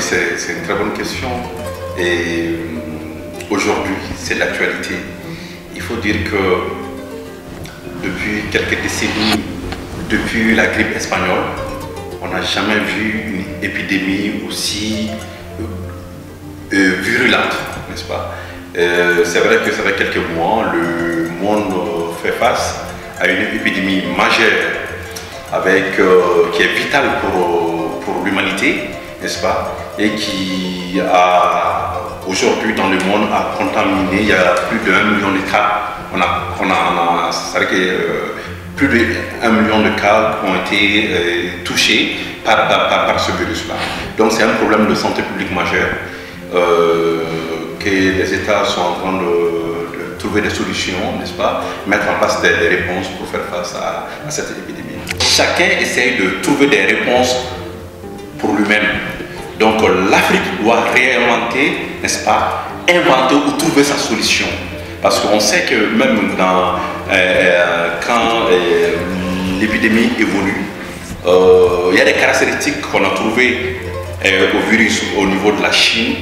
c'est une très bonne question. Et aujourd'hui, c'est l'actualité. Il faut dire que depuis quelques décennies, depuis la grippe espagnole, on n'a jamais vu une épidémie aussi virulente, n'est-ce pas? C'est vrai que ça fait quelques mois, le monde fait face à une épidémie majeure qui est vitale pour l'humanité, n'est-ce pas? Et qui a aujourd'hui dans le monde a contaminé, il y a plus de 1 million de cas. C'est vrai que plus de 1 million de cas ont été touchés par ce virus-là. Donc c'est un problème de santé publique majeur que les États sont en train de trouver des solutions, n'est-ce pas? Mettre en place des réponses pour faire face à cette épidémie. Chacun essaye de trouver des réponses pour lui-même. Donc l'Afrique doit réinventer, n'est-ce pas? Inventer ou trouver sa solution. Parce qu'on sait que même quand l'épidémie évolue, il y a des caractéristiques qu'on a trouvées au virus au niveau de la Chine,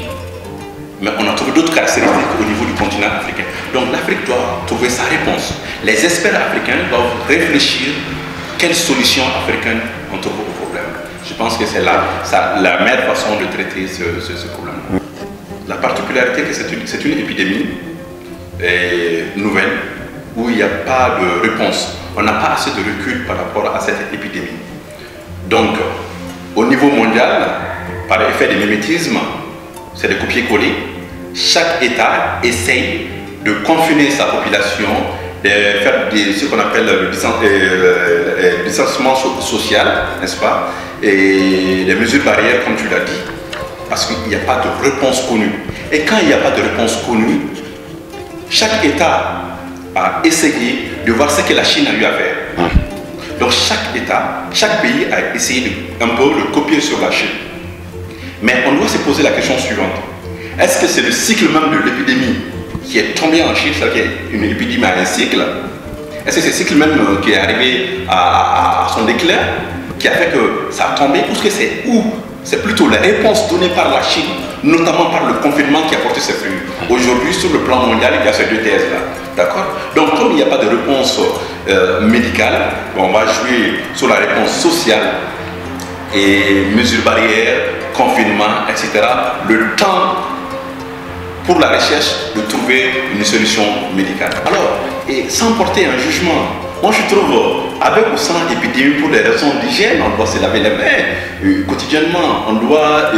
mais on a trouvé d'autres caractéristiques au niveau du continent africain. Donc l'Afrique doit trouver sa réponse. Les experts africains doivent réfléchir quelle solution africaine on trouve au problème. Je pense que c'est la meilleure façon de traiter ce problème. La particularité, c'est une épidémie nouvelle où il n'y a pas de réponse. On n'a pas assez de recul par rapport à cette épidémie. Donc, au niveau mondial, par effet de mimétisme, c'est de copier-coller. Chaque État essaye de confiner sa population, de faire ce qu'on appelle le distanciement social, n'est-ce pas? Et les mesures barrières, comme tu l'as dit, parce qu'il n'y a pas de réponse connue. Et quand il n'y a pas de réponse connue, chaque État a essayé de voir ce que la Chine a eu à faire. Donc chaque État, chaque pays a essayé un peu de copier sur la Chine. Mais on doit se poser la question suivante. Est-ce que c'est le cycle même de l'épidémie qui est tombé en Chine, c'est-à-dire une épidémie à un cycle? Est-ce que c'est le cycle même qui est arrivé à son déclin qui a fait que ça a tombé? Ou est-ce que c'est plutôt la réponse donnée par la Chine, notamment par le confinement qui a porté ses fruits? Aujourd'hui, sur le plan mondial, il y a ces deux thèses-là. D'accord? Donc, comme il n'y a pas de réponse médicale, on va jouer sur la réponse sociale et mesures barrières, confinement, etc. Le temps pour la recherche de trouver une solution médicale. Alors, et sans porter un jugement, moi je trouve, avec ou sans épidémie, pour des raisons d'hygiène, on doit se laver les mains quotidiennement, on doit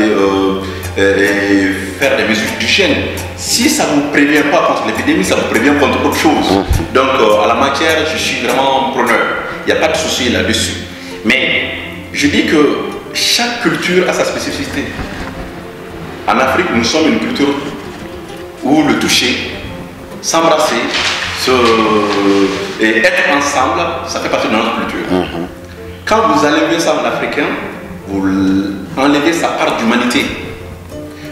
faire des mesures d'hygiène. Si ça ne vous prévient pas contre l'épidémie, ça vous prévient contre autre chose. Donc, à la matière, je suis vraiment preneur. Il n'y a pas de souci là-dessus. Mais je dis que chaque culture a sa spécificité. En Afrique, nous sommes une culture où le toucher, s'embrasser, et être ensemble, ça fait partie de notre culture. Quand vous enlevez ça en africain, vous enlevez sa part d'humanité.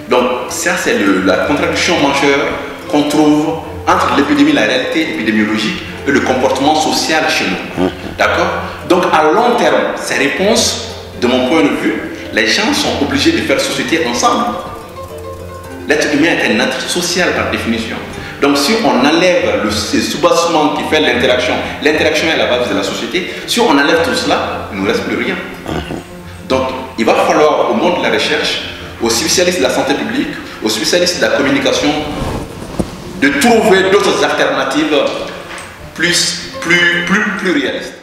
Donc ça c'est la contradiction majeure qu'on trouve entre l'épidémie, la réalité épidémiologique et le comportement social chez nous. D'accord? Donc à long terme, ces réponses, de mon point de vue, les gens sont obligés de faire société ensemble. L'être humain est un être social par définition. Donc si on enlève ce soubassement qui fait l'interaction est la base de la société, si on enlève tout cela, il ne nous reste plus rien. Donc il va falloir au monde de la recherche, aux spécialistes de la santé publique, aux spécialistes de la communication, de trouver d'autres alternatives plus réalistes.